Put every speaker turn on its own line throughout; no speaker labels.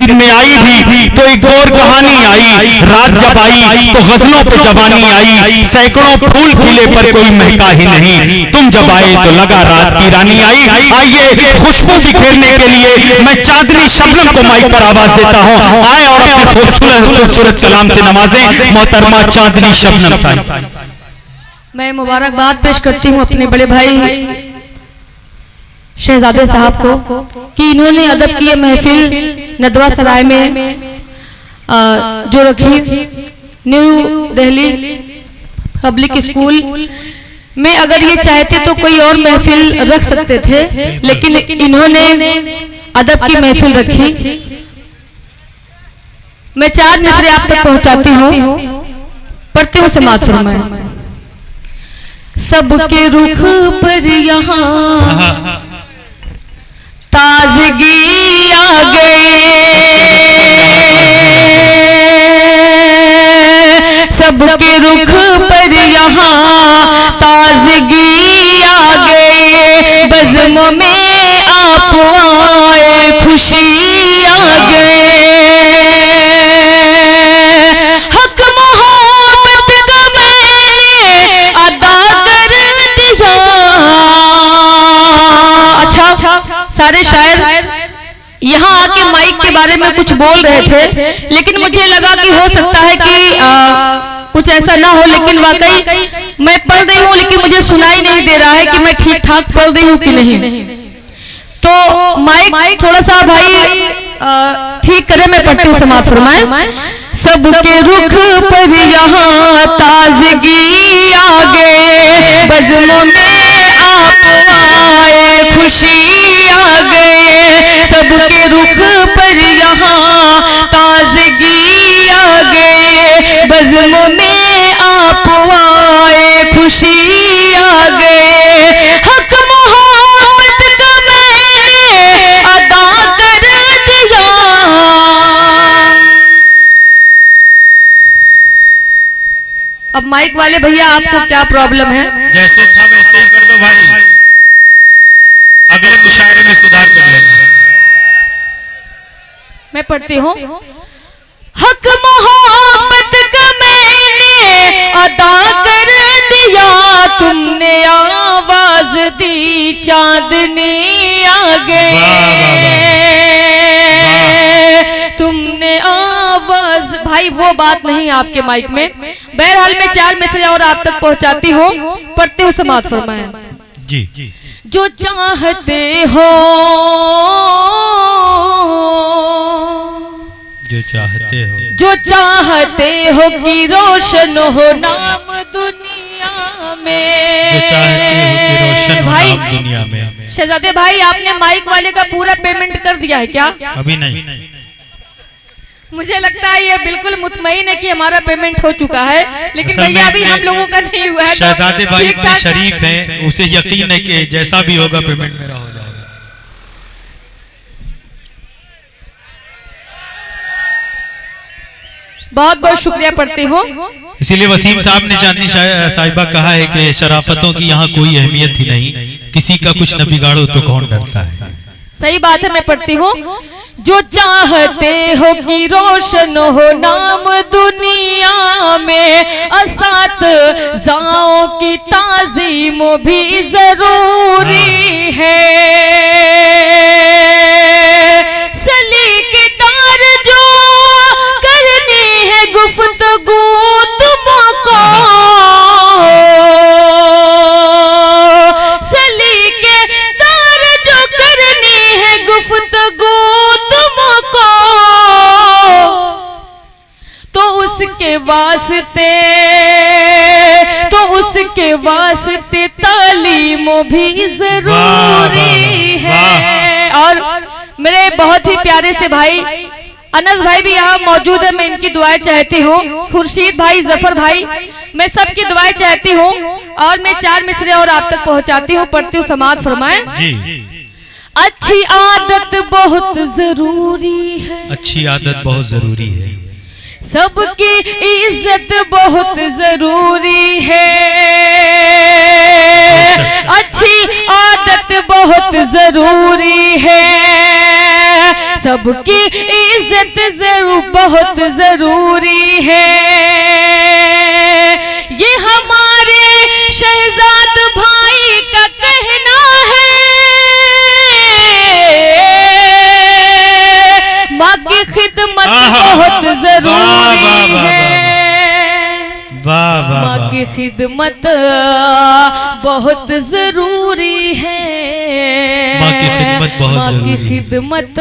दिन में आई भी तो एक और कहानी आई, रात जब आई तो गजलों पे जवानी आई, सैकड़ों फूल खिले पर कोई महका ही नहीं, तुम जब आए तो लगा रात की रानी आई। आइए खुशबू बिखेरने के लिए मैं चांदनी शबनम को माइक पर आवाज देता हूँ, आए और अपने खूबसूरत कलाम से नवाजें मोहतरमा चांदनी शबनम साहब।
मैं मुबारकबाद पेश करती हूँ अपने बड़े भाई शहजादे साहब को कि इन्होंने अदब की ये महफिल नदवा सराय में जो रखी न्यू दिल्ली पब्लिक स्कूल में, अगर ये चाहते तो कोई और महफिल रख सकते थे, लेकिन इन्होंने अदब की महफिल रखी। मैं 4 मिसरे आप तक पहुंचाती हूँ, पढ़ती हूँ समाज फरमाए। सबके रुख पर यहाँ ताजगी आ गए, सबके रुख पर यहाँ ताजगी आ गए, बज़्म में आप आए खुशी आ गए, हक मोहब्बत का मैंने अदा कर दिया। अच्छा, सारे शायर यहाँ आके माइक के बारे में कुछ बोल रहे थे, लेकिन मुझे लगा कि हो सकता है कि कुछ ऐसा ना हो, लेकिन वाकई मैं पढ़ रही हूँ लेकिन मुझे सुनाई नहीं दे रहा है कि मैं ठीक ठाक पढ़ रही हूँ कि नहीं। तो माइक थोड़ा सा भाई ठीक करे, मैं पढ़ती हूँ समाज फरमाए। सबके रुख पर यहाँ ताजगी आ गए, बज़्म में आप आए खुशी आ गए, सबके रुख पर यहाँ ताजगी आ गए, बज़्म में आप आए खुशी आ गए, हक मोहब्बत का मैंने अदा कर दिया। अब माइक वाले भैया आपको क्या प्रॉब्लम है?
जैसे था वैसे ही कर दो भाई, अगले मुशायरे में सुधार कर लेना।
मैं पढ़ती हूँ। हक मोहब्बत का मैंने अदा कर दिया, तुमने आवाज दी चांदनी आ गए, तुमने आवाज, भाई वो बात नहीं आपके माइक में। बहरहाल मैं 4 मैसेज और आप तक पहुंचाती हूँ, पढ़ते हो समाज फरमाए।
जी,
जो चाहते हो,
जो चाहते हो,
जो चाहते हो कि रोशन हो नाम दुनिया में,
जो चाहते हो कि रोशन हो नाम दुनिया में।
शहजादे भाई आपने माइक वाले का पूरा पेमेंट कर दिया है क्या?
अभी नहीं।
मुझे लगता है ये बिल्कुल मुतमईन है कि हमारा पेमेंट हो चुका है, लेकिन भैया अभी हम लोगों का नहीं हुआ है।
शहजादे भाई इतने शरीफ हैं, उसे यकीन है कि जैसा भी होगा पेमेंट मेरा हो जाएगा।
बहुत बहुत शुक्रिया पढ़ती हूँ।
इसीलिए वसीम साहब ने चांदनी साहिबा कहा है कि शराफतों की यहाँ कोई अहमियत ही नहीं, किसी का कुछ न बिगाड़ो तो कौन डरता है।
सही बात है, मैं पढ़ती हूँ। जो चाहते हो कि रोशन हो नाम दुनिया में, असात जाओं की ताज़ीम भी जरूरी है, सलीकेदार जो करनी है गुफ्तगू तुमको, सलीकेदार जो करनी है गुफ्तगू तुमको, तो उसके वास्ते तालीम भी जरूरी है। और मेरे बहुत ही प्यारे से भाई अनस भाई भी यहाँ मौजूद है, मैं इनकी दुआएं चाहती हूँ। खुर्शीद भाई, जफर भाई, मैं सबकी दुआएं चाहती हूँ। और मैं 4 मिसरे और आप तक पहुँचाती हूँ, पढ़ती हूँ समाज फरमाए। अच्छी आदत बहुत जरूरी है,
अच्छी आदत बहुत जरूरी है,
सबकी इज्जत बहुत जरूरी है, अच्छी आदत बहुत जरूरी है, सबकी इज्जत जरूर बहुत जरूरी है। ये हमारे शहजाद भाई का कहना है, माँ की खिदमत बहुत जरूरी है। माँ की खिदमत बहुत जरूरी है। माँ की खिदमत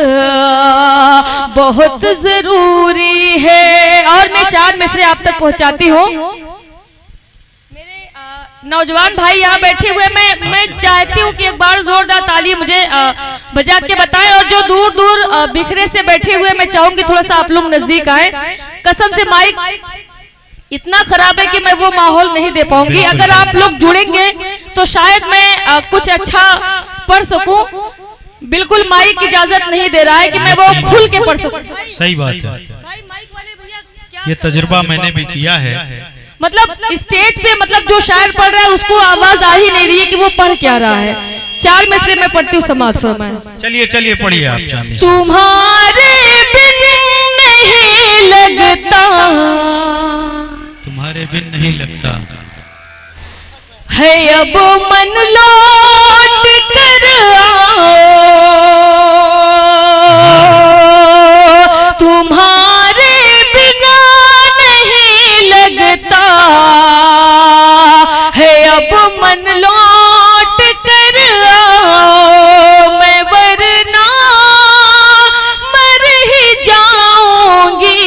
बहुत जरूरी है। और मैं 4 मिसरे आप तक पहुंचाती हूँ। मेरे नौजवान भाई यहाँ बैठे हुए, मैं चाहती हूँ कि एक बार जोरदार ताली मुझे बजा के बताएं। और जो दूर दूर बिखरे से बैठे हुए, मैं चाहूंगी थोड़ा सा आप लोग नजदीक आए। कसम से माइक इतना खराब है कि मैं वो माहौल नहीं दे पाऊंगी। अगर आप लोग जुड़ेंगे तो शायद मैं कुछ अच्छा पढ़ सकूं। बिल्कुल माइक इजाजत नहीं दे रहा है कि मैं वो खुल के पढ़ सकूं।
सही बात है, ये तजुर्बा मैंने भी किया है।
मतलब स्टेज पे मतलब जो शायर पढ़ रहा है उसको आवाज आ ही नहीं रही है कि वो पढ़ क्या रहा है। 4 में से मैं पढ़ती हूँ समाज फरमाए।
चलिए चलिए पढ़िए आप। चांदी
तुम्हारे बिन नहीं लगता,
तुम्हारे बिन नहीं लगता
है अब मन लौट कर आओ। तुम्हारे बिना नहीं लगता है अब मन लौट कर आओ। मैं वरना मर ही जाऊंगी,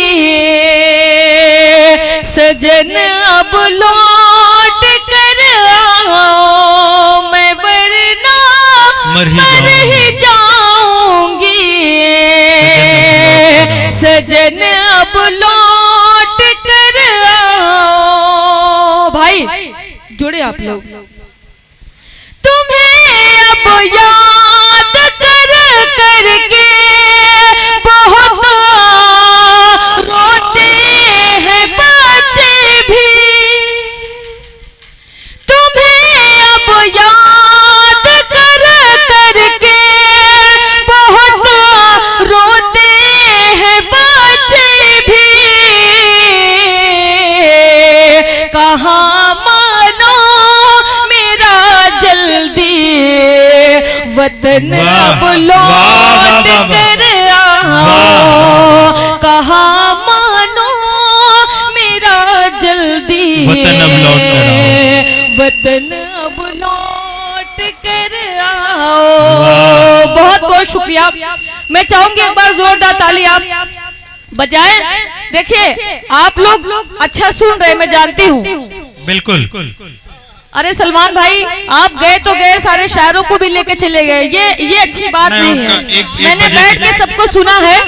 सजन अब लौट कर आओ। मैं वरना मर ही जाऊंगी, सजन अब लौट कर आओ। भाई जुड़े आप लोग। तुम्हें अब याद कर करके बहुत रोते हैं बच्चे भी। तुम्हें अब याद कर करके बहुत रोते हैं बच्चे भी। कहाँ मानो मेरा जल्दी, वतन अब लौट कर आओ। कहाँ मानो मेरा जल्दी,
वतन अब लौट कर आओ।
वतन अब लौट कर आओ। बहुत बहुत शुक्रिया। मैं चाहूंगी एक बार जोरदार ताली आप बजाएं। देखिए आप लोग अच्छा सुन रहे, मैं जानती हूँ।
बिल्कुल।
अरे सलमान भाई, आप गए तो गए, सारे शायरों को भी लेके चले गए। ये अच्छी बात नहीं है। मैंने बैठ के सबको सुना है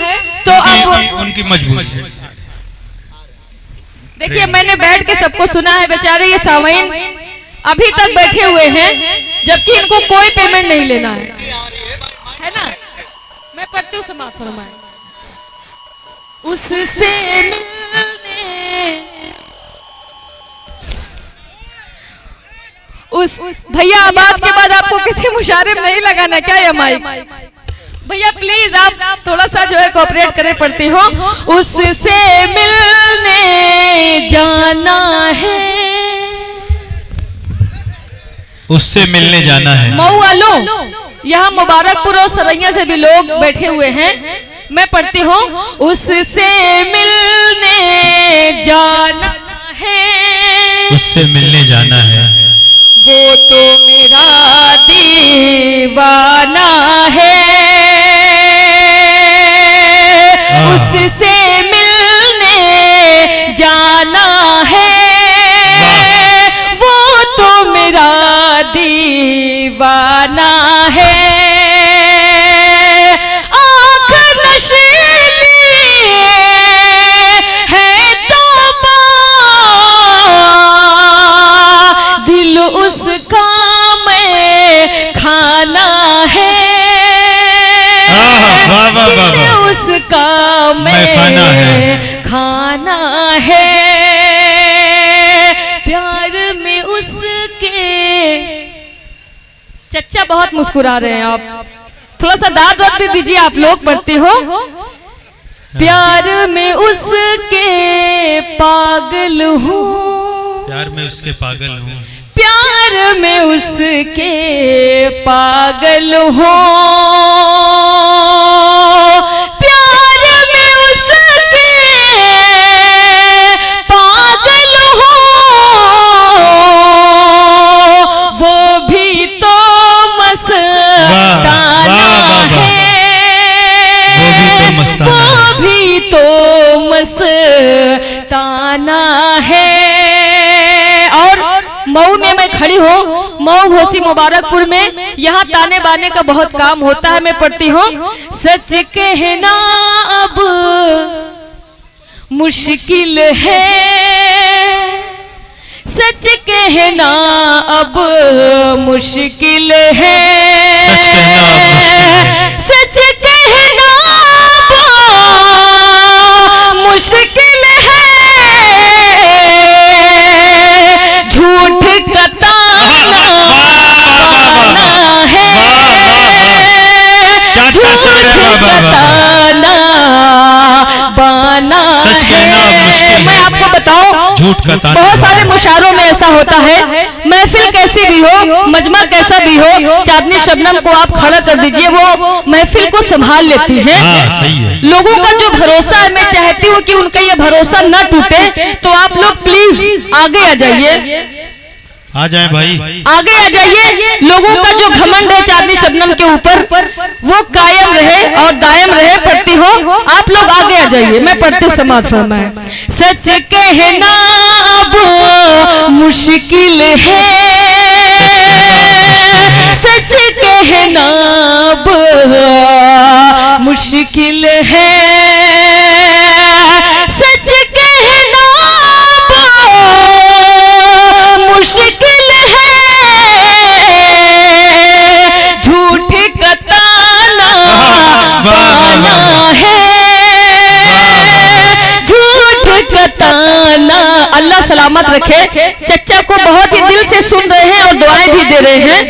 तो अब
उनकी मजबूरी है।
देखिए मैंने बैठ के सबको सुना है। बेचारे ये सामीन अभी तक बैठे हुए हैं जबकि इनको कोई पेमेंट नहीं लेना है ना। मैं पढ़ती हूँ समाज फरमाए। उससे मिलने उस भैया, अब आज के बाद आपको किसी मुशारिफ नहीं लगाना क्या ये माइक? भैया प्लीज आप थोड़ा सा जो है कोऑपरेट करें, पड़ती हो। उससे मिलने जाना है,
उससे मिलने जाना है।
मऊ वालों, यहाँ मुबारकपुर और सरैया से भी लोग बैठे हुए हैं। मैं पढ़ती हूँ। उससे मिलने जाना है,
उससे मिलने जाना है।
वो तो मेरा दीवाना है। उससे मिलने जाना है, वो तो मेरा दीवाना है। आँख नशीली है तो दिल उसका मैं खाना है। दिल उसका मैं खाना है। प्यार में उसके। चच्चा बहुत मुस्कुरा रहे हैं आप। थोड़ा सा दाद वाद भी दीजिए, आप लोग पढ़ते हो। प्यार में उसके पागल हूँ,
प्यार में उसके पागल हूँ,
प्यार में उसके पागल हो, प्यार में उसके पागल हो, वो भी तो मस्ताना है, वो भी तो मस्ताना है। और मऊ में मैं खड़ी हूँ, मऊ घोसी मुबारकपुर में, यहाँ ताने बाने का बहुत काम होता है। मैं पढ़ती हूँ, सच कहना अब मुश्किल है, सच कहना अब मुश्किल है, सच कहना अब मुश्किल है, झूठ का ताना है, झूठ का ताना बाना है। मैं आपको बताऊं,
झूठ का ताना,
बहुत सारे मुशायरों में ऐसा होता है, महफिल कैसी भी हो, मजमा कैसा भी हो, चांदनी शबनम को आप खड़ा कर दीजिए, वो महफिल को संभाल लेती है।
सही है।
लोगों का जो भरोसा है, मैं चाहती हूँ कि उनका ये भरोसा न टूटे, तो आप लोग प्लीज आगे आ जाइए,
आ जाए भाई,
आगे आ जाइए। लोगों का जो घमंड है चांदनी शबनम के ऊपर, वो कायम रहे और दायम रहे। पढ़ती हो, आप लोग आगे आ जाइए, मैं पढ़ती हूँ, समाज फरमाए। सच कहना अब मुश्किल है, सच कहना अब मुश्किल है, सच कहना अब मुश्किल है, झूठ का ताना बाना है, झूठ का ताना। अल्लाह सलामत रखे। चच्चा को बहुत ही दिल से सुन रहे हैं और दुआएं भी दे रहे हैं।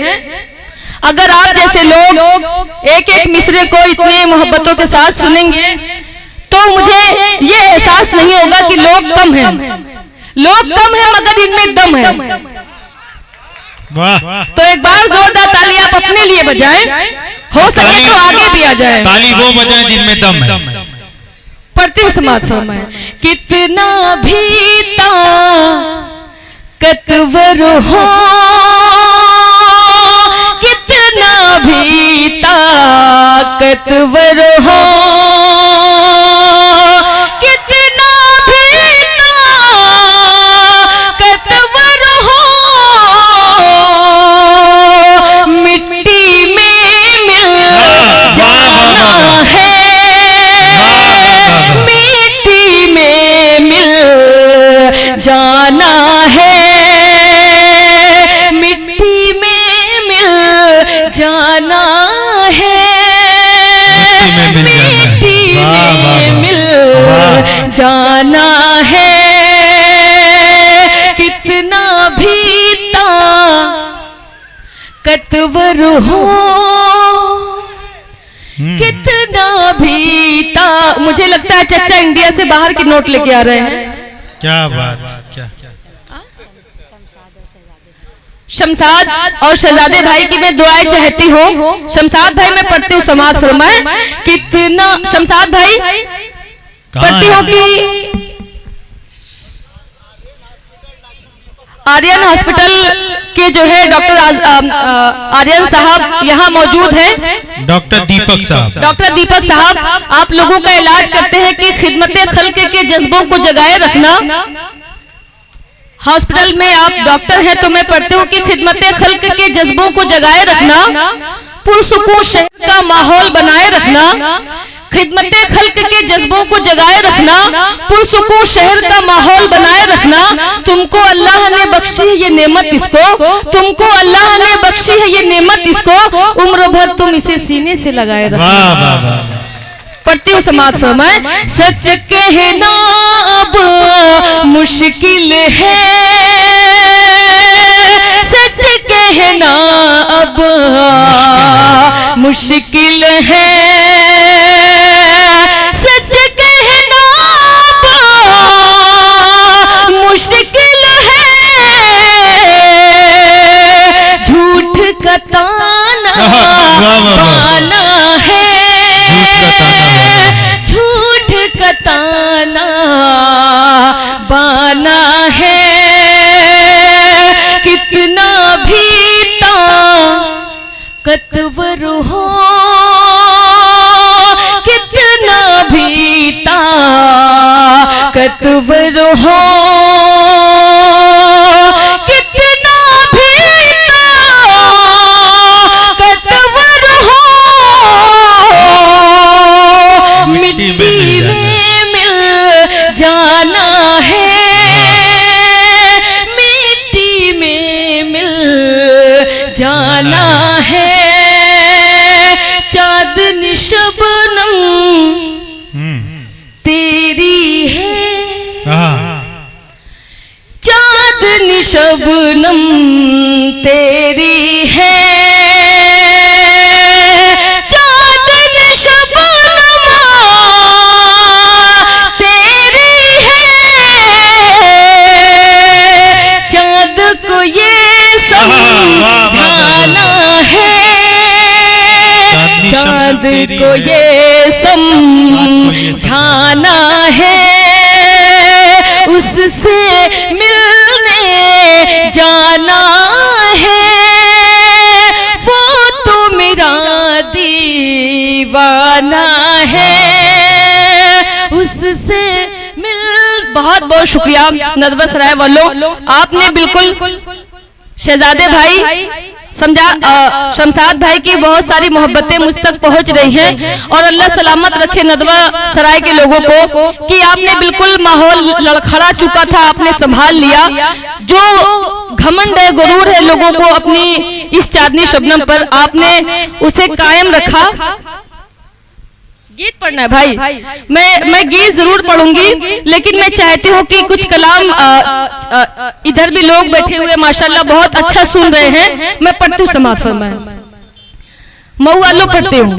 अगर आप जैसे लोग एक एक मिसरे को इतने मोहब्बतों के साथ सुनेंगे, तो मुझे ये एहसास नहीं होगा कि लोग कम हैं। लोग कम हैं मगर इनमें दम है।
वाह,
तो एक बार जोरदार ताली आप अपने लिए बजाएं, हो सके तो आगे भी आ जाए।
ताली वो बजाएं जिनमें दम है।
पढ़ती हूँ, समाज फरमाए। कितना भी ताकतवर हो, कितना भी ताकतवर हो, कितना भी ताकतवर हो, मिट्टी में मिल जाना है, मिट्टी में मिल जाना है, मिट्टी में मिल जाना है, मिट्टी में मिल जाना है। कितना भी ताकतवर हो, कितना भी मुझे लगता है चच्चा इंडिया से बाहर के नोट लेके आ रहे हैं।
क्या बात, क्या
शमशाद और शहजादे भाई की मैं दुआएं चाहती हूँ। शमशाद भाई मैं पढ़ती हूँ, समाज फरमाए। कितना शमशाद भाई पढ़ती हूँ कि आर्यन हॉस्पिटल के जो है डॉक्टर आर्यन साहब यहाँ मौजूद हैं।
डॉक्टर दीपक साहब,
डॉक्टर दीपक साहब आप लोगों का इलाज करते हैं कि खिदमते खल्क के जज्बों को जगाए रखना। हॉस्पिटल में आप डॉक्टर हैं, तो मैं पढ़ती हूँ कि खिदमते खल्क के जज्बों को जगाए रखना, पुरसुकून शहर का माहौल बनाए रखना, खिदमते खल्क के जज्बों को जगाए रखना, पुरसुकून शहर का माहौल बनाए रखना। तुमको अल्लाह ने बख्शी है ये नेमत इसको, तुमको अल्लाह ने बख्शी है ये नेमत इसको, उम्र भर तुम इसे सीने से लगाए रखना। पढ़ती हूँ, समाज फरमाए। सच कहना अब मुश्किल है, सच कहना अब मुश्किल है सच कहना मुश्किल है झूठ का ताना बाना है झूठ का ताना बाना है कितना भी ताकतवर हो कितना भी ताकतवर हो कितना भी ताकतवर हो मिट्टी में मिल जाना है मिट्टी में मिल जाना है चांदनी शबनम तेरी है चांदनी शबनम तेरी है चांदनी शबनम तेरी है चांद को ये समझाना है चांद को ये समझाना है उससे मिलने जाना है वो तो मेरा दीवाना है उससे मिल। बहुत बहुत शुक्रिया नदवा सराय वालों, आपने बिल्कुल शहजादे भाई शमशाद भाई की बहुत सारी मोहब्बतें मुझ तक पहुंच रही हैं और अल्लाह सलामत रखे नदवा सराय के लोगों को कि आपने बिल्कुल माहौल लड़खड़ा चुका था, आपने संभाल लिया। जो घमंड है गुरूर है लोगों को अपनी इस चांदनी शबनम पर, आपने उसे कायम रखा। गीत पढ़ना है भाई, मैं गीत जरूर पढ़ूंगी, लेकिन मैं चाहती हूँ कि कुछ कलाम इधर भी लोग बैठे हुए माशाल्लाह बहुत अच्छा सुन रहे हैं। मैं पढ़ती हूँ समाज फरमाए, मऊ वालों पढ़ती हूँ।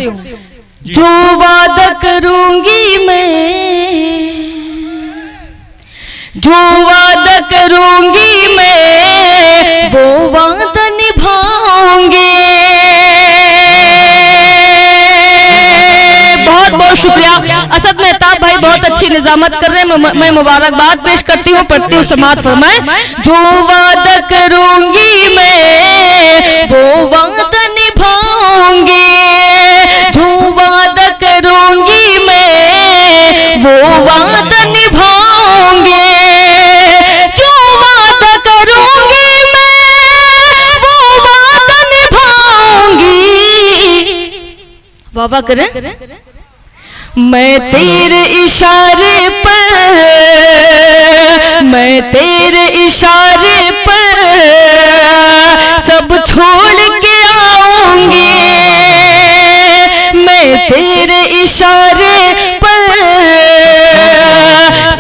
जो वादा करूंगी मैं, जो वादा करूंगी मैं वो वादा निभाऊंगी। बहुत बहुत शुक्रिया असद मेहताब भाई, बहुत अच्छी निजामत कर रहे हैं। मैं मुबारकबाद पेश करती हूँ, पढ़ती हूँ समात फरमाए। जो वादा करूंगी मैं वो वादा निभाऊंगी, जो वादा करूंगी मैं वो वादा निभाऊंगी, जो वादा करूंगी मैं वो वादा निभाऊंगी। वाह करें। मैं तेरे इशारे पर, मैं तेरे इशारे पर सब छोड़ के आऊंगी, मैं तेरे इशारे पर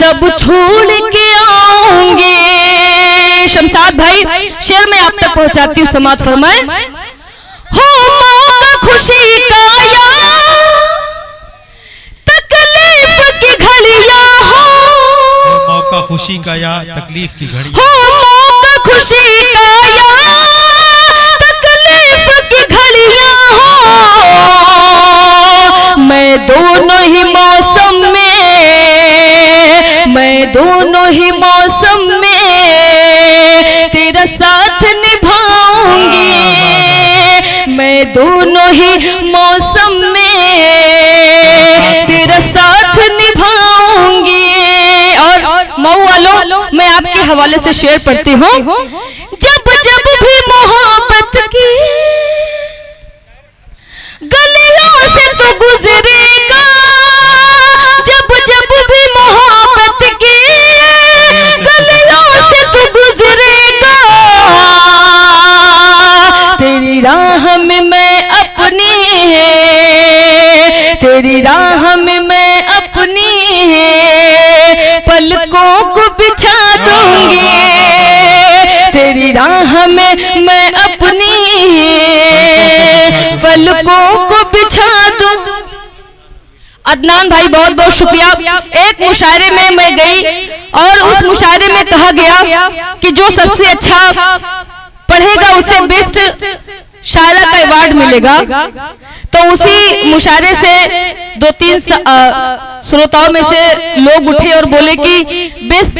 सब छोड़ के आऊंगी। शमशाद भाई शेर में आप तक पहुंचाती हूँ, समात फरमाए। हो मौका खुशी का या तकलीफ की घड़ियां हो,
मौका खुशी का या तकलीफ की घड़ी
हो मौका खुशी का या तकलीफ की घड़ियां हो, मैं दोनों ही मौसम में, मैं दोनों ही मौसम में तेरा साथ निभाऊंगी, मैं दोनों ही मौसम में तेरा साथ निभाऊंगी। और मऊ वालों मैं आपके हवाले से शेर पढ़ती हूँ। जब जब भी मोहब्बत की गलियों से तो गुजरेगा, जब जब भी मोहब्बत की गलियों से तो गुजरेगा, तेरी राह में मैं अपनी, तेरी राह में मैं अपनी पलकों को बिछा दूंगी, तेरी राह में मैं अपनी पलकों को अदनान भाई बहुत बहुत शुक्रिया। एक मुशायरे में मैं गई और उस मुशायरे में कहा गया कि जो सबसे अच्छा पढ़ेगा उसे बेस्ट शायरा का अवार्ड मिलेगा। तो उसी मुशायरे से 2-3 श्रोताओं में से लोग उठे और बोले कि बेस्ट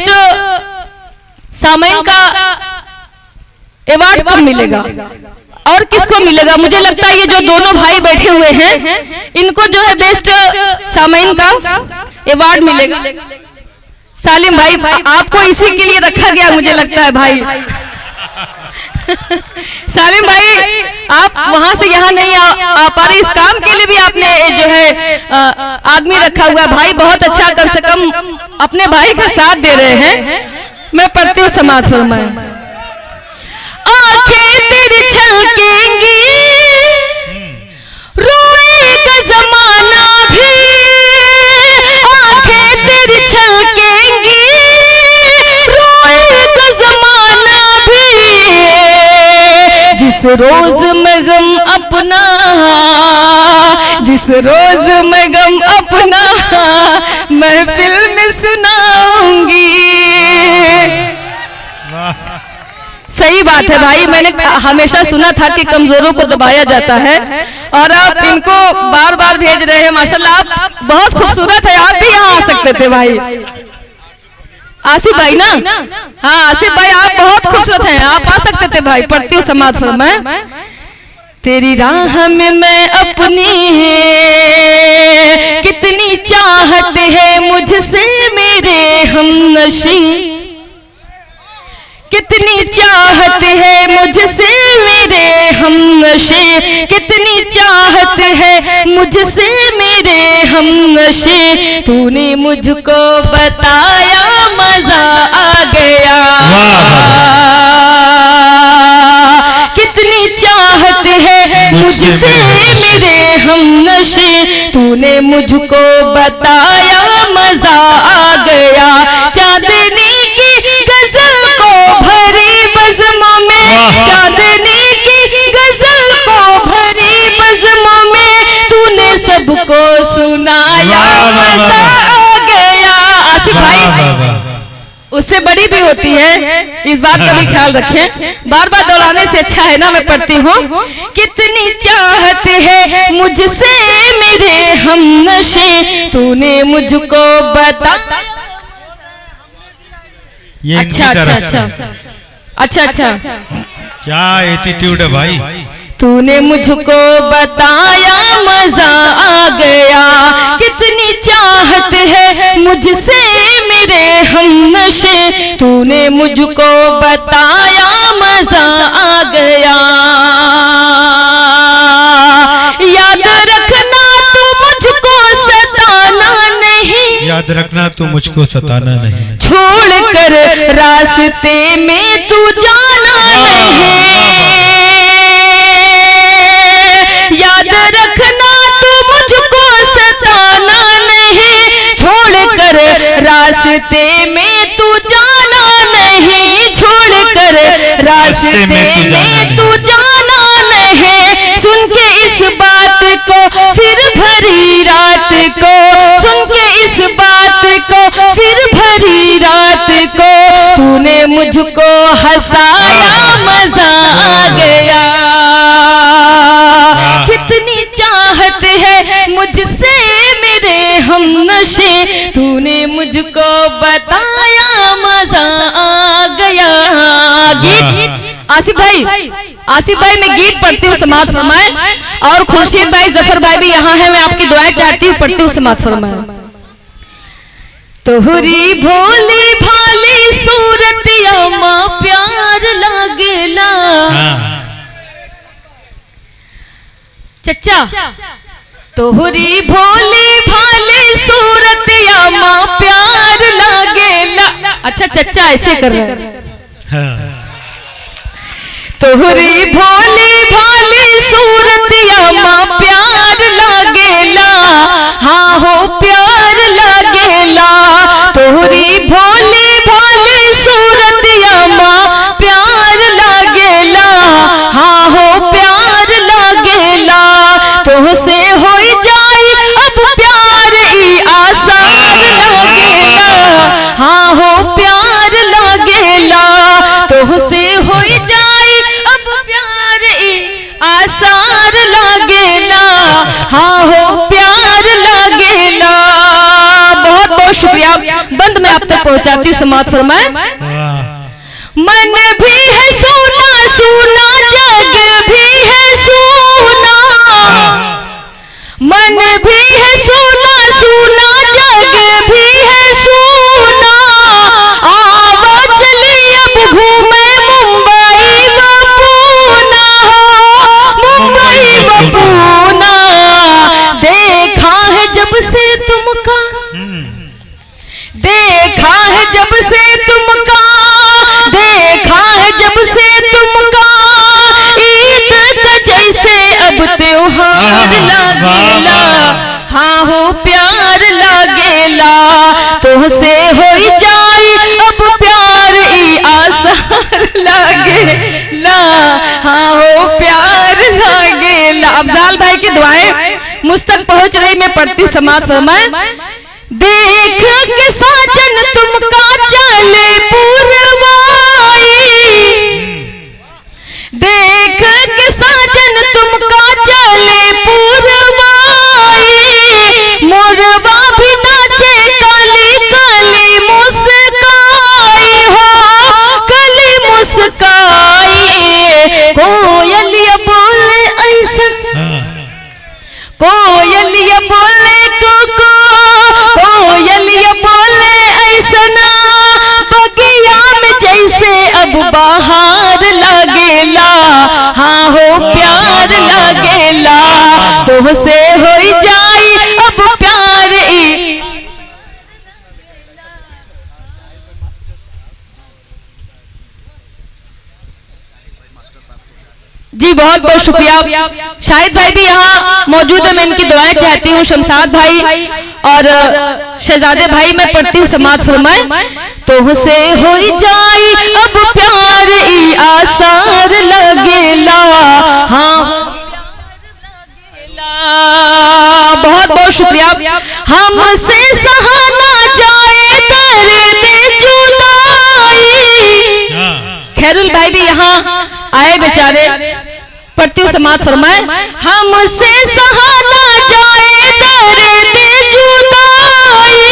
सामयिक का अवार्ड कब मिलेगा और किसको मिलेगा। मुझे लगता है ये जो दोनों भाई बैठे हुए हैं इनको जो है बेस्ट सामयिक का अवार्ड मिलेगा। सालिम भाई आपको इसी के लिए रखा गया मुझे लगता है भाई। सालिम भाई आप वहां से यहाँ नहीं आ पा रहे, इस काम के लिए भी आपने जो है आदमी रखा हुआ है। भाई बहुत अच्छा, कम से कम अपने भाई का साथ दे रहे हैं। मैं पढ़ती हूँ समाज फरमाए। आंखें तेरी छलकेंगी, रोएगा जमाना भी। आंखें तेरी छलकेंगी, रोएगा जमाना भी। जिस रोज में गम अपना, जिस रोज में गम अपना महफिल में सुनाऊंगी। सही बात है भाई, मैंने हमेशा सुना था कि कमजोरों को दबाया जाता है और आप इनको बार बार भेज रहे हैं। माशाल्लाह आप बहुत खूबसूरत है, आप भी यहाँ आ सकते थे भाई। आसिफ भाई ना, हाँ आसिफ भाई आप बहुत खूबसूरत हैं, आप आ सकते थे भाई। पढ़ती हूँ समाज फरमाए। तेरी राह में मैं अपनी कितनी चाहत है मुझसे मेरे हमनशी। कितनी चाहत है मुझसे मेरे हमनशे, कितनी चाहत है मुझसे मेरे हमनशे। तूने मुझको बताया मजा आ गया। कितनी चाहत है मुझसे मेरे हमनशे, तूने मुझको बताया मजा आ गया। चांदनी की गजल को भरी बज़्म में, चांदनी की गजल को भरी बज़्म में, तूने सबको सुनाया मजा आ गया। आसिफ भाई उससे बड़ी भी होती है, इस बात का भी ख्याल रखें। बार बार दोहराने से अच्छा है ना। मैं पढ़ती हूँ। कितनी चाहत है मुझसे मेरे हमनशे, तूने मुझको बता। अच्छा अच्छा अच्छा अच्छा अच्छा
क्या एटीट्यूड है भाई।
तूने मुझको बताया मजा आ गया। कितनी चाहत है मुझसे मेरे हमनशे, तूने मुझको बताया मजा आ गया। याद रखना तू मुझको सताना नहीं,
याद रखना तू मुझको सताना नहीं।
छोड़कर रास्ते में तू जाना नहीं। याद रखना तू मुझको सताना नहीं। छोड़कर रास्ते में तू जाना नहीं। छोड़कर रास्ते में तू जाना नहीं। सुन के इस बात को फिर भरी रात को, सुन के इस बात को फिर भरी रात को, तूने मुझको हंसाया मजा आ गया। कितनी चाहत है मुझसे मेरे हमनशे, तूने मुझको बताया मजा आ गया। गीत आसिफ भाई मैं गीत पढ़ती हूँ समाज फरमाए। और खुर्शीद भाई जफर भाई भी यहाँ है, मैं आपकी दुआएं चाहती हूँ। पढ़ती हूँ समाज फरमाए। तोहरी भोली भाली सूरत अम्मा प्यार लागेला। चचा तोहरी भोली भाली सूरत अम्मा प्यार लागेला। अच्छा चचा ऐसे कर रहे हैं। तोहरी भोली भाली सूरत अम्मा प्यार लागेला। हाँ हो प्यार लागेला। तोहरी भोली भाली सूरत अम्मा प्यार लागेला। हाँ हो प्यार लागेला। तोहसे हो जाए अब प्यार बहुत शुक्रिया। बंद में आप तक पहुंचाती हूँ, समाप्त फरमाए। मन भी है सोना सोना, जग भी है सोना, मन भी है सोना सोना, जग भी है सोना। आवा चले अब घूमे मुंबई व पूना, हो मुंबई व पूना। देखा है जब से तुमका, देखा है जब से तुमका, देखा है जब से तुमका, ईद का जैसे अब त्योहार लागेला। हाँ हो प्यार लागेला, तुझसे हो जाए अब प्यार ई आसार लागेला। हाँ हो प्यार लागेला। अफजाल भाई की दुआएं मुझ तक पहुंच रही, मैं पढ़ती हूँ, समाप्त फरमाए। देख के साजन तुमका चले पुरवाई, देख के साजन तुमका चले पुरवाई। मोरवा भी नाचे काली काली मुस्काई, हो काली मुस्काई। कोयलिया बोले ऐसा, कोयलिया बोले कुकू, कोयलिया बोले ऐसना, बगिया में जैसे अब बाहर लगेला। हाँ हो प्यार लगेला, तुझसे हो जाए अब प्यार ई। जी बहुत बहुत शुक्रिया। शाहिद भाई भी यहाँ मौजूद है, मैं इनकी दुआएं चाहती हूँ। शमशाद भाई और शहजादे भाई, मैं पढ़ती हूँ, समाप्त फरमाए। तुझसे हो जाए अब प्यार ई आसार लगेला। हाँ बहुत बहुत शुक्रिया। हमसे सहाना जाए दर्द जुदाई। खैरुल भाई भी यहाँ आए बेचारे, पढ़ती हूँ, समाप्त फरमाए। हमसे सहाना जाए दर्द जुदाई,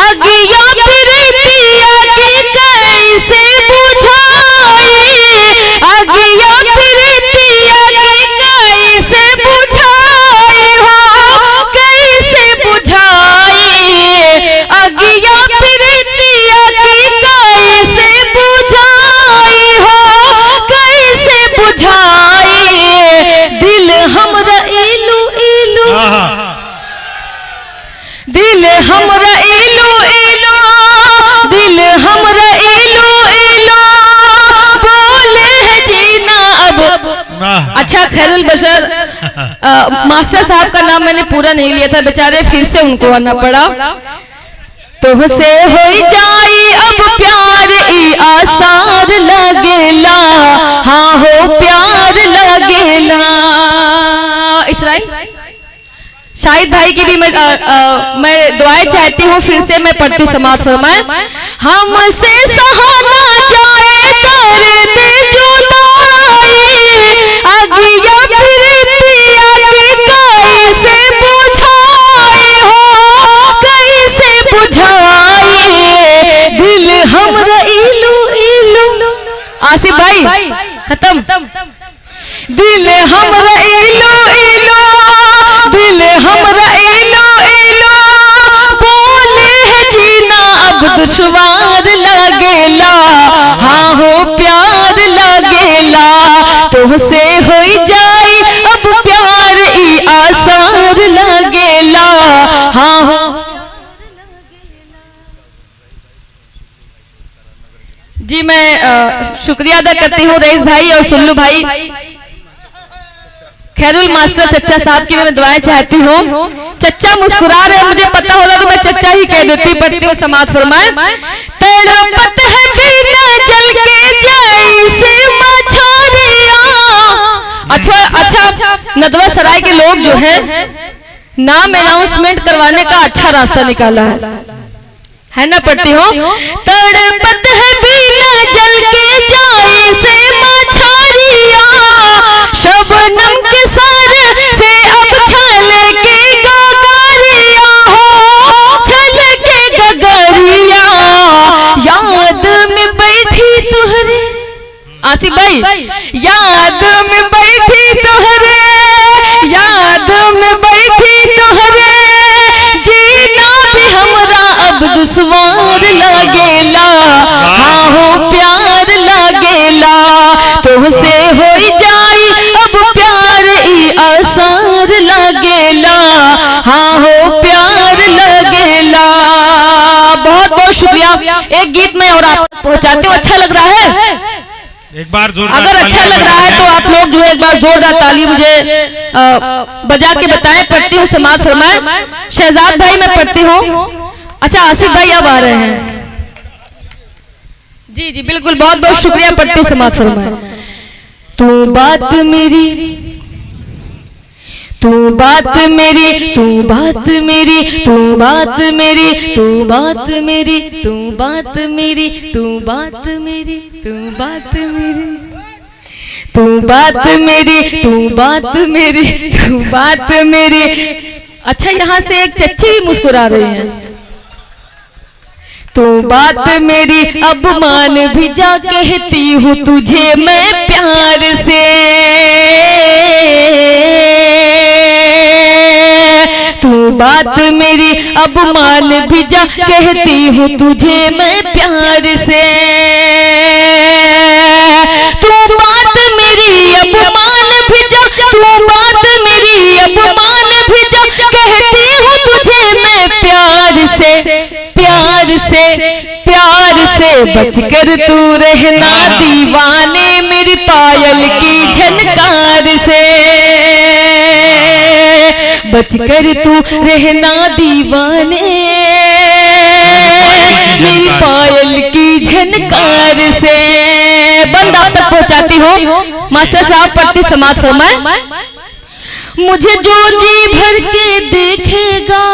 अगिया प्रीतिया की कैसे बुझाई, अगिया प्रीतिया की कैसे बुझाई, हो कैसे बुझाई। अगिया प्रीतिया की कैसे बुझाई, हो कैसे बुझाई। दिल हमरा इलू इलू, दिल हमरा इलू इलू, दिल हमरा इलू इलू, बोले है जीना अब। अच्छा खैरुल बशर मास्टर साहब का नाम मैंने पूरा नहीं लिया था, बेचारे फिर से उनको आना पड़ा। तुझसे हो जाए अब प्यार ई आसार लगेला। हाँ हो प्यार लगेला। इसराइल शाहिद भाई की भी मैं दुआएं चाहती हूँ, फिर से मैं पढ़ती हूँ, समाप्त फरमाए। हमसे सहाना जाए दर्द जुदाई, अगिया प्रीतिया की कैसे बुझाई, हो कैसे बुझाई। दिल हमरा इलू इलू, आसिफ भाई खत्म। दिल हमरा इलू इलू, दिल हमरा इलू इलू, बोले है जीना अब दुश्वार लगेला। हाँ हो प्यार लगेला, तुझसे हो जाए अब प्यार ई आसार लगेला। हाँ हो जी, मैं शुक्रिया अदा करती हूँ रईस भाई और सुल्लू भाई। खैरुल मास्टर चच्चा साहब की मैं दुआएं चाहती हूँ। चच्चा मुस्कुरा रहे, मुझे पता होगा तो मैं चच्चा ही कह देती, पढ़ती हूँ, समाप्त फरमाए। तड़पत है बिना जल के जैसे मछलियां। अच्छा नदवा सराय के लोग जो है नाम अनाउंसमेंट करवाने का अच्छा रास्ता निकाला है ना। पढ़ती हूँ। तड़पत है बिना जल के जैसे मछलियां, शबनम के सर से अब छलके गगरिया, हो छलके आसिफ भाई, याद में बैठी तोहरे, याद में बैठी तोहरे, जीना भी हमरा अब दुश्वार लागेला, हाँ हो प्यार लागेला, तुमसे हो जाई अब प्यार ई आसार लागेला, हाँ हो प्यार लगेला। बहुत बहुत शुक्रिया। एक गीत में और आप पहुंचाते हो, अच्छा लग रहा है?
एक बार जोरदार,
अगर अच्छा लग रहा है तो आप लोग जो है एक बार जोरदार ताली मुझे बजा के बताएं। पढ़ती हूँ, समाज फरमाए। शहजाद भाई मैं पढ़ती हूँ। अच्छा आसिफ भाई अब आ रहे हैं। जी जी बिल्कुल, बहुत बहुत शुक्रिया। पढ़ती हूँ, समाज फरमाए। तू बात मेरी, तू बात मेरी, तू बात मेरी, तू बात मेरी, तू बात मेरी, तू बात मेरी, तू बात मेरी, तू बात मेरी, तू बात मेरी, तू बात मेरी, तू बात मेरी। अच्छा यहाँ से एक चच्ची भी मुस्कुरा रही है। तू बात मेरी अब मान भी जा, कहती हूँ तुझे मैं प्यार से, तू बात मेरी अब मान भी जा, कहती हूँ तुझे मैं प्यार से, तू बात मेरी अब मान भी जा, तू बात मेरी अब मान भी जा, कहती हूँ तुझे मैं प्यार से, प्यार से, प्यार से, बचकर तू रहना दीवाने मेरी पायल की झनकार से, बचकर तू रहना दीवाने मेरी पायल की झनकार से। बंद आप तक पहुंचाती हूँ। मास्टर साहब पढ़ती समाज फरमाए। मुझे जो जी भर के देखेगा,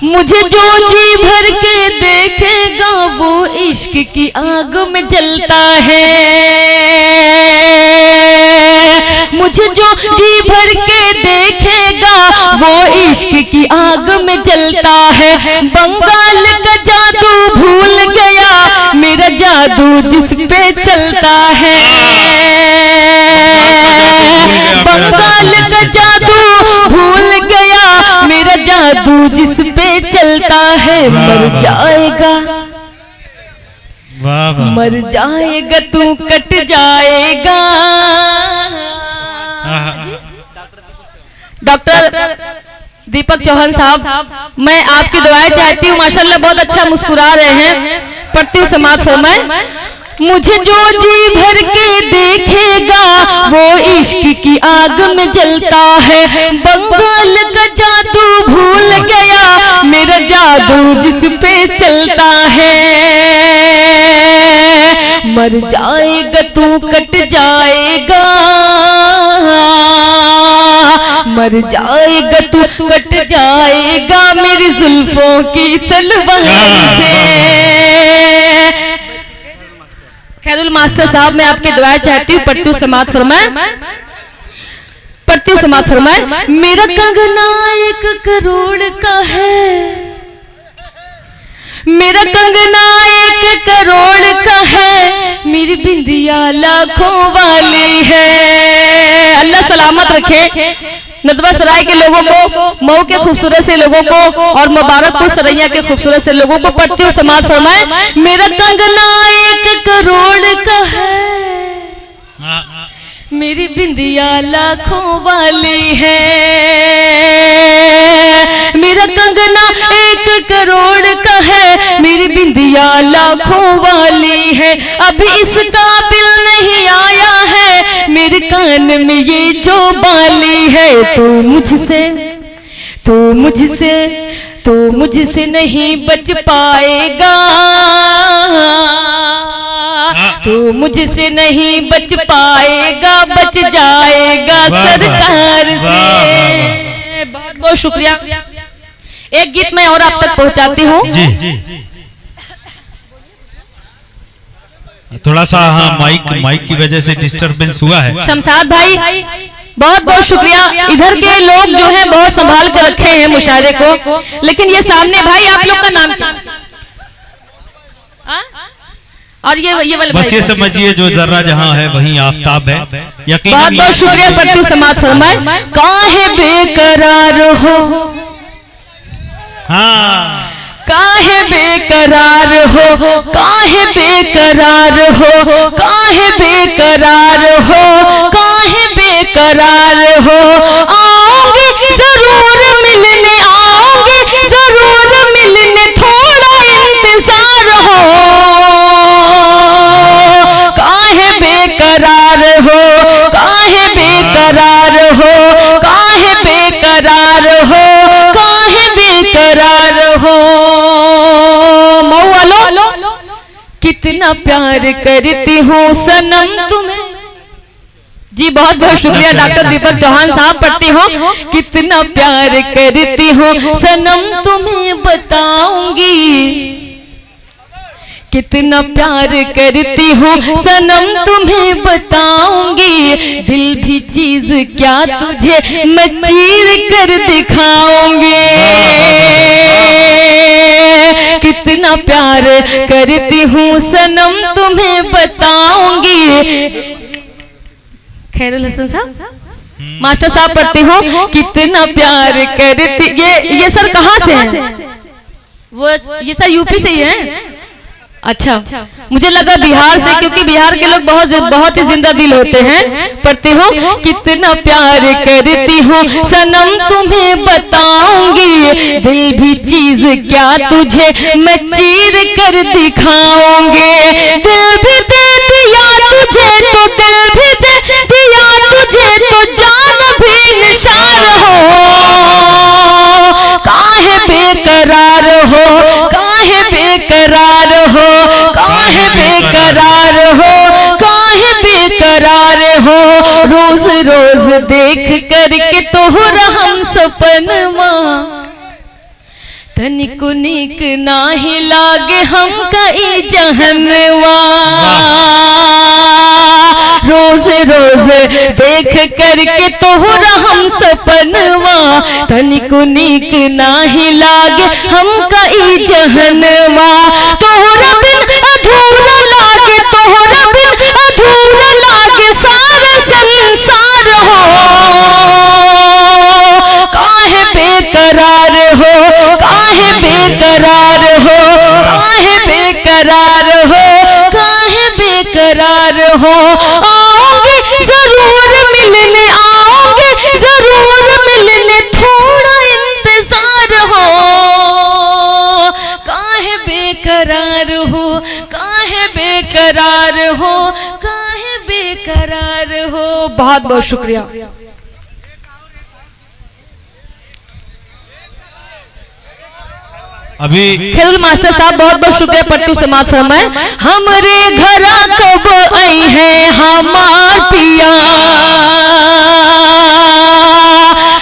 मुझे जो जी भर के देखेगा, वो इश्क की आग में जलता है, मुझे जो जी भर के देखेगा, वो इश्क की आग में जलता है। बंगाल का जादू भूल गया, मेरा जादू जिस पे चलता है, बंगाल का जादू भूल गया, मेरा जादू जिस पे चलता है। मर जाएगा, मर जाएगा तू, कट जाएगा। डॉक्टर दीपक चौहान साहब, मैं आपकी दुआएं चाहती हूँ। माशाल्लाह बहुत अच्छा मुस्कुरा रहे हैं। पढ़ती हूँ समाज फरमाए। मुझे जो जी भर के देखेगा, वो इश्क की आग में जलता है। बंगाल का जादू भूल गया, मेरा जादू जिस पे चलता है। मर जाएगा तू, कट जाएगा, मर जाएगा तू, कट जाएगा मेरी जुल्फों की तलवार से। खैरुल मास्टर साहब, मैं आपकी दुआएं चाहती हूँ। पढ़ती हूँ समाज फरमाए। पढ़ती हूँ समाज फरमाए। मेरा कंगना 1 करोड़ का है, मेरा कंगना 1 करोड़ का है, मेरी बिंदिया लाखों वाली है। अल्लाह सलामत रखे नदवा सराय के लोगों को, मऊ के खूबसूरत से लोगों को, और मुबारकपुर सरैया के खूबसूरत से लोगों को। पढ़ती हूँ समाज फरमाए। मेरा कंगना 1 करोड़ का है, मेरी बिंदिया लाखों वाली है। मेरा कंगना 1 करोड़ का है, मेरी बिंदिया लाखों वाली है। अभी इस काबिल नहीं आया है, मेरे कान में ये जो बाली है। तू मुझसे, तू मुझसे, तू मुझसे नहीं बच पाएगा, तू मुझसे नहीं बच पाएगा, बच जाएगा सरकार से। बहुत बहुत शुक्रिया। एक गीत मैं और आप तक पहुंचाती हूँ।
थोड़ा सा माइक की वजह से डिस्टरबेंस हुआ है।
शमशाद भाई बहुत बहुत शुक्रिया। इधर के लोग जो हैं बहुत संभाल कर रखे हैं मुशायरे को, लेकिन ये सामने भाई आप लोग का नाम क्या? और ये वाले
बस ये समझिए जो जर्रा जहां है वहीं आफताब है। यकीनन
बहुत बहुत शुक्रिया पट्टू समाज फरमाए। काहे बेकरार हो,
हाँ
काहे बेकरार हो, काहे बेकरार हो, काहे बेकरार हो, काहे बेकरार हो। आओगे जरूर मिलने, आओगे जरूर मिलने, थोड़ा इंतजार हो। काहे बेकरार हो, काहे बेकरार हो, काहे बेकरार हो, काहे बेकरार हो। कितना प्यार करती हूँ सनम तुम्हें। जी बहुत बहुत शुक्रिया डॉक्टर दीपक चौहान साहब। पढ़ती हूँ कितना प्यार करती हूँ सनम तुम्हें बताऊंगी, कितना प्यार करती हूँ सनम तुम्हें बताऊंगी। दिल भी चीज क्या तुझे मैं चीर कर दिखाऊंगी। कितना प्यार करती हूँ सनम तुम्हें बताऊंगी। खैरुल हसन साहब मास्टर साहब पढ़ती हूँ कितना प्यार करती। ये सर कहाँ से हैं? वो ये सर यूपी से ही है। अच्छा, मुझे लगा बिहार से, क्योंकि बिहार के लोग बहुत ही जिंदा दिल होते हैं। पढ़ती हूँ कितना प्यार करती हूँ सनम तुम्हें बताऊंगी। दिल भी चीज क्या तुझे मैं चीर कर दिखाऊंगी। दिल भी दे दिया तुझे तो, दिल भी दे दिया तुझे तो, जान भी निशान हो। काहे बेकरार हो, काहे बेकरार हो, काहे बेकरार हो, काहे बेकरार हो। रोज रोज देख करके तोहरा हम सपनमा, तनिको नीक नाही लागे हम कई जहनवा। रोज रोज देख करके तोहरा हम सपनवा, तनिको नीक नाही लागे हम कई जहनवा। तोहरा बिन अधूरा लागे, तोहरा बिन अधूरा लागे सारा संसार हो। काहे बेकरार हो, काहे बेकरार हो, काहे बेकरार हो, काहे बेकरार हो। आओगे जरूर मिलने, आओगे जरूर मिलने, थोड़ा इंतजार हो। काहे बेकरार हो, काहे बेकरार हो, काहे बेकरार हो। बहुत बहुत शुक्रिया।
अभी
खेल मास्टर साहब बहुत बहुत शुक्रिया पट्टू समाज फरमाए। हमरे घरा कब आई है हमार पिया,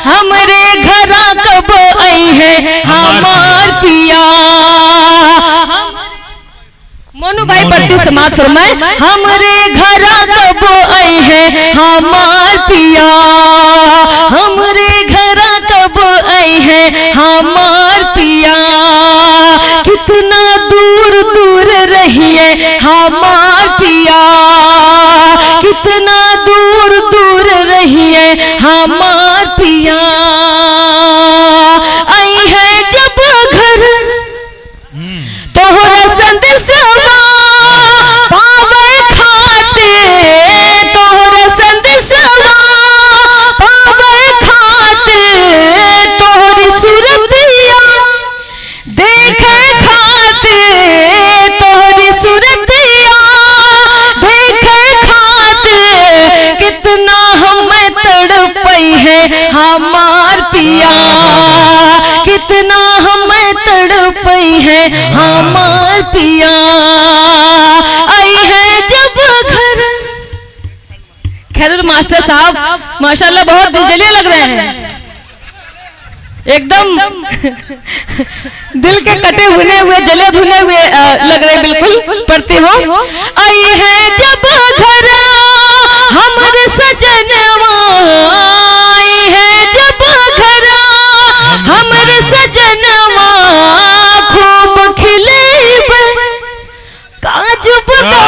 हमरे घरा कब आई है हमार पिया। मोनू भाई पट्टू समाज फरमाए। हमरे घरा कब आई है हमार पिया, हमरे घरा कब आई है हमार पिया। कितना दूर दूर रहिए हमार पिया, कितना दूर दूर रहिए हमार पिया। आई है जब घर तोहरा संदेशवा पावे खाते, तोहरा संदेशवा पावे खाते। तोहरी सूरतिया देखे खाते, तोहरी सूरतिया देखे खाते। कितना हमें तड़पई है हमार पिया, कितना हमें तड़पई है हमार पिया। आई है जब घर। खैर मास्टर साहब माशाल्लाह बहुत दिलजलिए लग रहे हैं, एकदम दिल के कटे भुने हुए, जले भुने हुए लग रहे बिल्कुल। पढ़ती हूँ आई है जब घर हमरे सजनवा, आई है जब घर हमरे सजनवा। खूब खिले काजू बदाम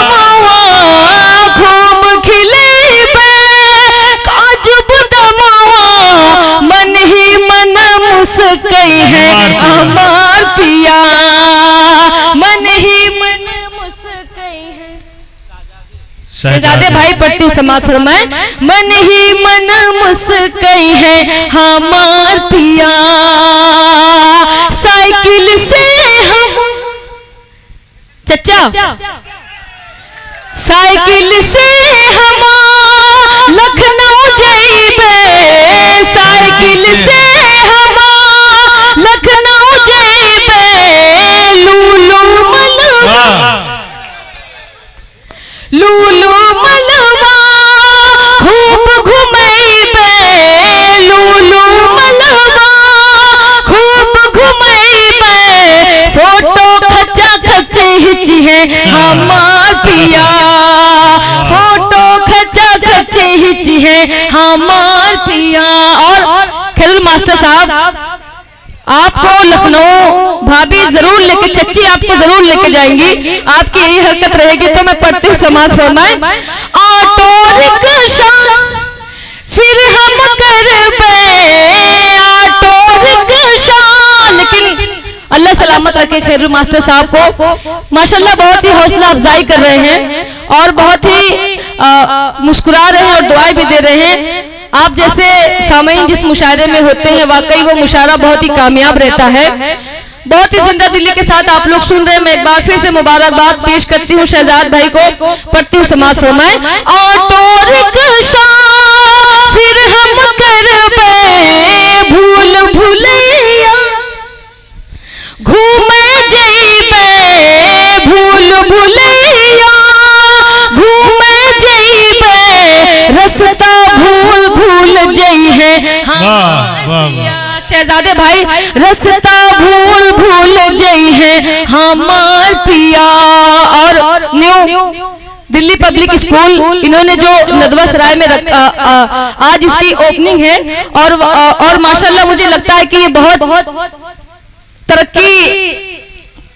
शहजादे भाई पढ़ती हूँ समाज फरमाए। मन ही मन मुस्कई है हमार पिया, साइकिल से हम चचा साइकिल से हम लखनऊ जाइबे, साइकिल से हम लखनऊ जाइबे, लूलू मलवा लूलू मलवा खूब घुमैबे, लूलू मलवा खूब घुमैबे, फोटो खचा खचे हिची है हमार पिया, फोटो खचा खचे हिची है हमार पिया। और खेल मास्टर साहब आपको लखनऊ भाभी जरूर लेके, चच्ची आपको जरूर लेके जाएंगी, आपकी यही हरकत रहेगी तो मैं पढ़ती हूँ समाज फरमाए। ऑटो रिक्शा फिर हम करबे, ऑटो रिक्शा, लेकिन अल्लाह सलामत रखे खैरू मास्टर साहब को, माशाल्लाह बहुत ही हौसला अफजाई कर रहे हैं और बहुत ही मुस्कुरा रहे हैं और दुआएं भी दे रहे हैं। आप जैसे सामईन जिस मुशायरे में होते हैं वाकई वो मुशायरा बहुत ही कामयाब रहता है। बहुत ही जिंदा दिली के साथ आप लोग सुन रहे हैं। मैं एक बार फिर से मुबारकबाद पेश करती हूँ शहजाद भाई को, पढ़ती हूँ समाज फरमाए। ऑटो रिक्शा फिर हम करबे, भूल भुलैया घूमे जइबे, भूल भुलैया घूमे जइबे, रस्ता भूल भूल जई है शहजादे भाई, रास्ता भूल भूल जई है हमार पिया। और न्यू दिल्ली पब्लिक स्कूल इन्होंने जो नदवा सराय में आज इसकी ओपनिंग है और माशाल्लाह मुझे लगता है कि ये बहुत तरक्की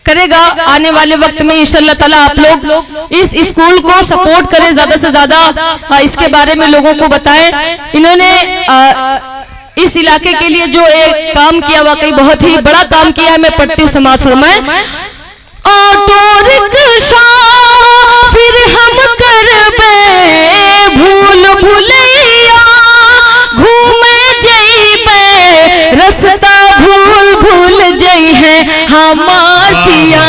करेगा आने वाले वक्त में इंशाल्लाह ताला। आप लोग इस स्कूल को सपोर्ट करें, ज्यादा से ज्यादा इसके बारे में लोगों को बताएं। इन्होंने इस इलाके के लिए जो एक काम किया वाकई बहुत ही बड़ा काम किया है। मैं पढ़ती हूँ समाज फरमाए। ऑटो रिक्शा फिर हम करबे, भूल भुलैया घूमे जइबे, रास्ता भूल भूल जई है हमार पिया,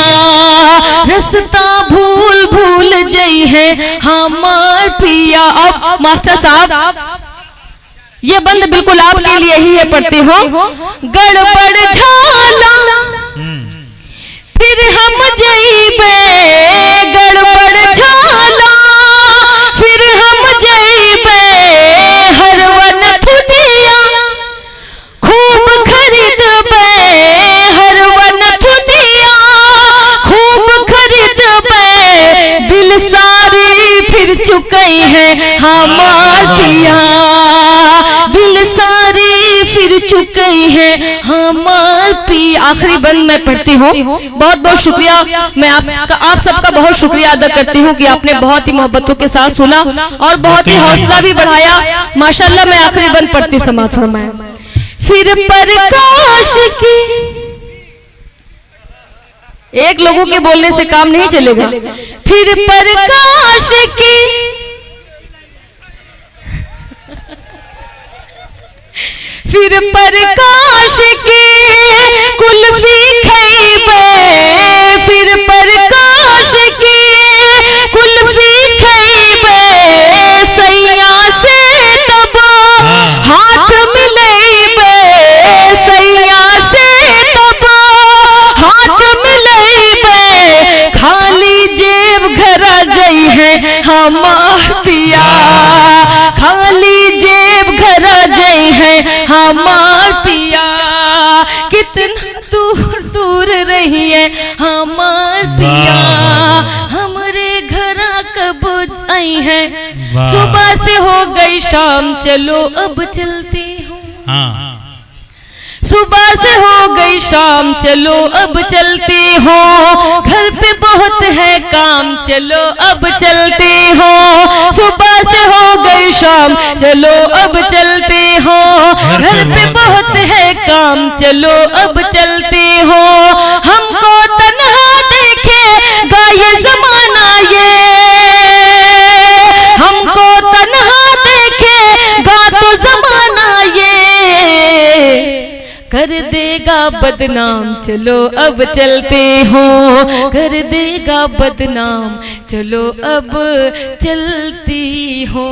रास्ता भूल भूल जई है हमार पिया। अब मास्टर साहब ये बंद बिल्कुल आपके लिए ही है, पढ़ती हूँ। गड़बड़ झाला फिर हम जइबे, गड़बड़ झाला फिर हम जइबे, हरवन थुनिया खूब खरीदबे, हरवन थुनिया खूब खरीदबे, दिल सारी फिर चुकई है हमार पिया, दिल सारी फिर चुकई है हमार पिया। आखिरी बंद मैं पढ़ती हूँ। बहुत बहुत शुक्रिया, मैं आप सबका बहुत शुक्रिया अदा करती हूँ कि आपने बहुत ही मोहब्बतों के साथ सुना और बहुत ही हौसला भी बढ़ाया माशाल्लाह। मैं आखिरी बंद पढ़ती हूँ समाज फरमाए। फिर प्रकाश की, एक लोगों के बोलने से काम नहीं चलेगा। फिर प्रकाश की फिर प्रकाश की कुल्फी खइबे, फिर प्रकाश की कुल्फी खइबे, सैया से तब हाथ मिलइबे, सैया से तब हाथ मिलइबे, खाली जेब घरा जई है हमार पिया, खाली जेब घरा जई है हमार पिया। कितना दूर दूर रही है हमार पिया, हमरे घरा कब आई है, सुबह से हो गई शाम चलो अब चलते हो, सुबह से हो गई शाम चलो अब चलते हो, घर पे बहुत है काम चलो अब चलते हो, सुबह से हो गई शाम चलो अब चलते हो, घर पे बहुत है काम चलो अब चलते हो, हमको तन्हा देखे गा ये जमाना, ये बदनाम, चलो अब चलते हो, कर देगा बदनाम, चलो अब चलती हो।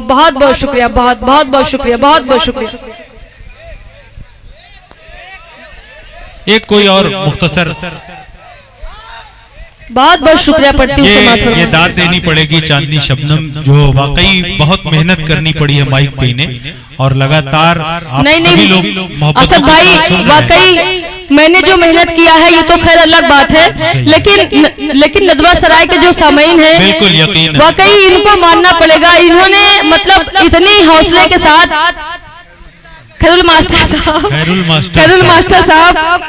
बहुत बहुत शुक्रिया, बहुत बहुत बहुत शुक्रिया, बहुत बहुत शुक्रिया।
एक कोई और मुख्तसर
बहुत बहुत शुक्रिया पढ़ती हूँ।
ये दाद देनी पड़ेगी चांदनी शबनम, जो वाकई बहुत मेहनत करनी पड़ी है माइक पे इन्हें, और लगातार आप सभी लोग मोहब्बत
असद भाई वाकई मैंने जो मेहनत किया है ये तो खैर अलग बात है, लेकिन नदवा सराय के जो सामीन हैं
बिल्कुल यकीन
वाकई इनको मानना पड़ेगा। इन्होंने मतलब इतनी हौसले के साथ खैरुल मास्टर साहब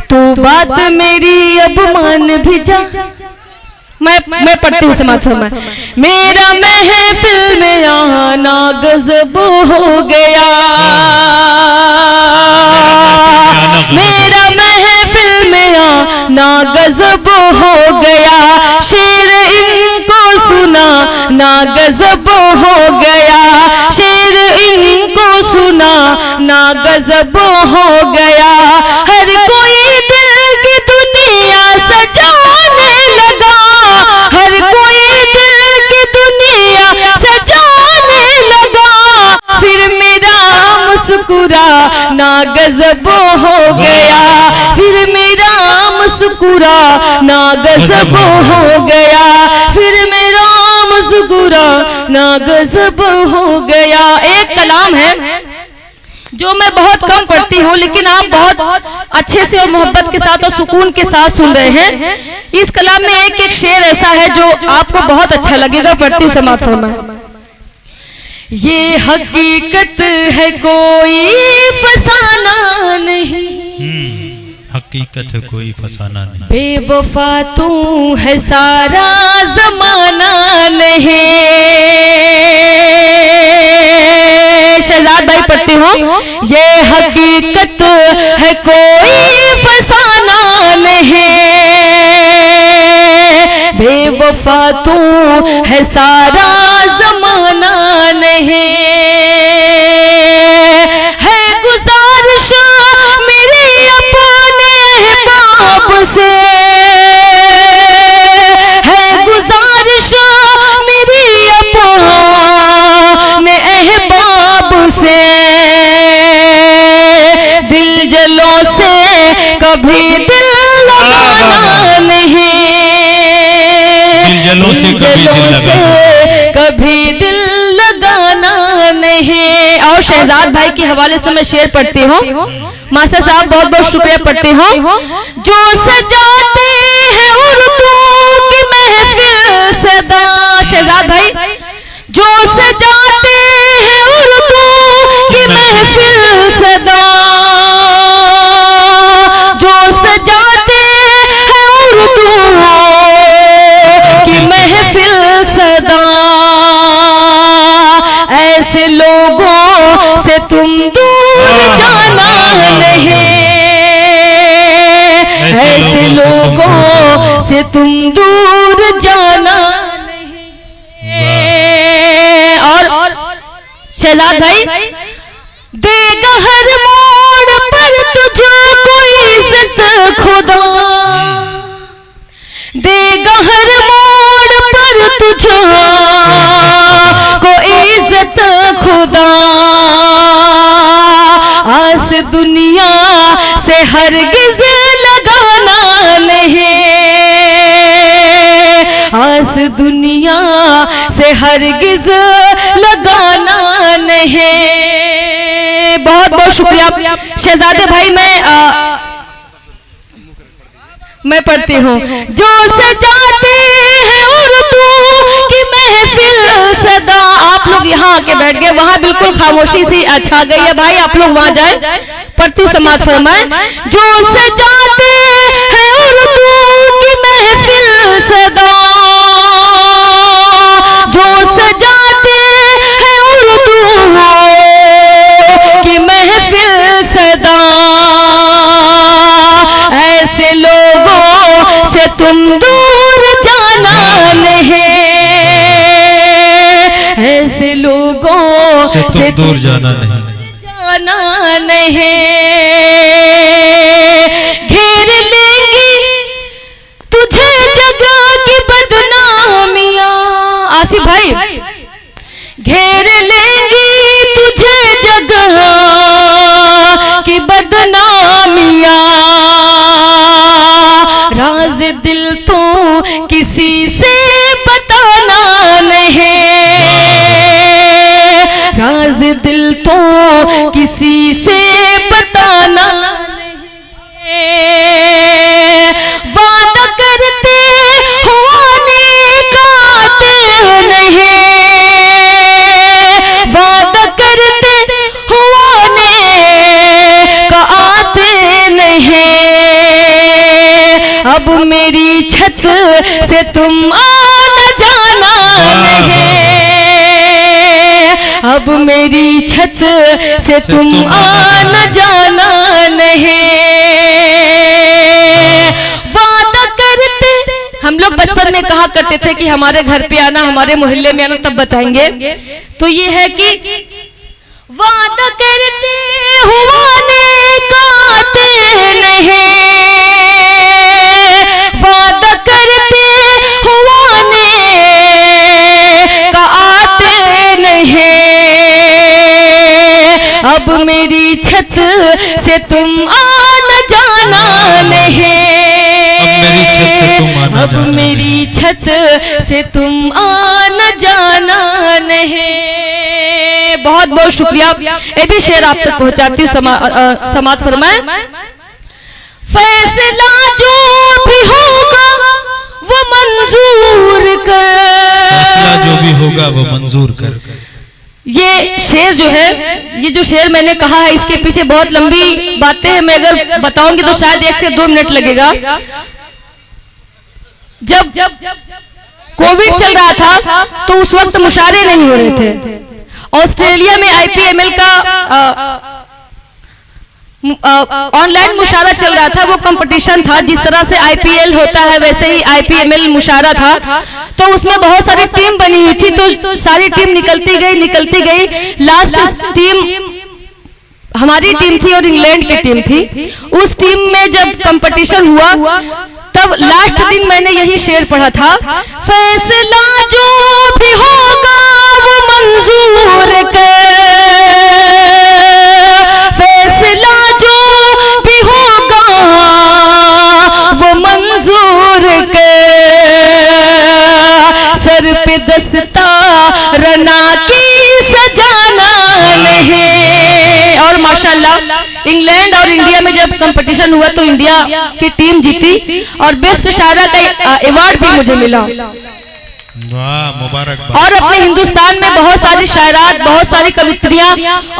तो बात मेरी अब मान भी जा। मैं पढ़ती हूँ समाज फरमाए। मेरा महफिल में आना गजब हो गया, मेरा महफिल में आना गजब हो गया, शेर इनको सुना ना गजब हो गया, शेर इनको सुना ना गजब हो गया। हर कोई दिल की दुनिया सजाने लगा, हर कोई दिल की दुनिया सजाने लगा, फिर मेरा मुस्कुरा ना गजब हो गया, फिर मेरा मुस्कुरा ना गजब हो गया, फिर मेरा मुस्कुरा ना गजब हो गया। एक कलाम है जो मैं बहुत कम पढ़ती हूँ, लेकिन आप बहुत अच्छे से और मोहब्बत के साथ और सुकून के साथ सुन रहे हैं। इस कलाम में एक एक शेर ऐसा है जो आपको बहुत अच्छा लगेगा। पढ़ती हूँ समाज फरमाए। ये हकीकत है कोई फसाना नहीं,
हकीकत है कोई फसाना नहीं,
बेवफा तू है सारा जमाना नहीं। शहजाद भाई पढ़ती हूँ। ये हकीकत है कोई फसाना नहीं, बेवफा तू है सारा जमाना नहीं, है गुजारिश मेरी अपने बाप से, है गुजारिश मेरी अपने अहबाब से, दिल जलों से कभी दिल लगाना नहीं, कभी दिल लगाना नहीं। और शहजाद भाई के हवाले से मैं शेर पढ़ती हूँ। मास्टर साहब बहुत बहुत शुक्रिया। पढ़ती हूँ। जो सजाते हैं उर्दू की महफिल सदा, शहजाद भाई जो सजाते हैं उर्दू की महफिल सदा, जो सजाते हैं उर्दू की महफिल सदा, ऐसे लोगों से तुम दूर जाना नहीं, ऐसे लोगों से तुम दूर जाना नहीं। और शहजाद भाई देगा हर मोड़ पर तुझे कोई इज्जत खुदा, देगा हर मोड़ पर तुझे कोई इज्जत खुदा, आस दुनिया से हरगिज लगाना नहीं, आस दुनिया से हरगिज लगाना नहीं। बहुत बहुत शुक्रिया शहजादे भाई। मैं पढ़ती हूँ। जो सजाते हैं उर्दू की महफिल सदा, आप लोग यहाँ आके बैठ गए, वहाँ बिल्कुल खामोशी सी छा गई है भाई, आप लोग वहाँ जाए। पढ़ती हूँ समाज फरमाए। जो सजाते हैं उर्दू की महफिल सदा, जो सजाते हैं उर्दू की महफिल सदा, ऐसे लोगों से तुम दूर जाना नहीं, ऐसे लोगों से
दूर जाना नहीं,
जाना नहीं। तो किसी से बताना वादा करते होने का आते नहीं, वादा करते होने का आते नहीं। अब मेरी छत से तुम आना जाना नहीं, अब मेरी छत से तुम आना जाना नहीं। वादा करते, हम लोग बचपन में कहा करते थे कि हमारे घर पे आना, हमारे मोहल्ले में आना, तब बताएंगे। तो ये है कि वादा करते हुआने का आते नहीं, वादा करते हुआने का आते नहीं। अब मेरी छत से तुम आना जाना नहीं, अब मेरी छत से तुम आना जाना नहीं। बहुत बहुत शुक्रिया। ये भी शेर आप तक पहुंचाती हूँ, समात फरमाए। फैसला जो भी होगा वो मंजूर कर,
फैसला जो भी होगा वो मंजूर कर।
ये शेर जो है, ये जो शेर मैंने कहा है, इसके पीछे बहुत लंबी बातें हैं। मैं अगर बताऊंगी तो शायद 1 से 2 मिनट लगेगा। जब कोविड चल रहा था तो उस वक्त मुशायरे नहीं हो रहे थे। ऑस्ट्रेलिया में IPML का ऑनलाइन मुशायरा चल रहा था, वो कंपटीशन था। जिस तरह से IPL होता है वैसे ही IPML मुशायरा था। तो उसमें बहुत सारी टीम बनी हुई थी, तो सारी टीम निकलती गई। लास्ट टीम हमारी टीम थी और इंग्लैंड की टीम थी। उस टीम में जब कंपटीशन हुआ तब लास्ट दिन मैंने यही शेर पढ़ा था, फैसला जो भी होगा वो मंजूर कर, फैसला जो भी होगा वो मंजूर कर। सर पे दस्ता रना की सजाना नहीं। और माशाल्लाह इंग्लैंड और इंडिया में जब कंपटीशन हुआ तो इंडिया की टीम जीती और बेस्ट शायरा का अवार्ड भी मुझे मिला।
मुबारक।
और अपने हिंदुस्तान में बहुत सारी शायरात, बहुत सारी कवित्रियां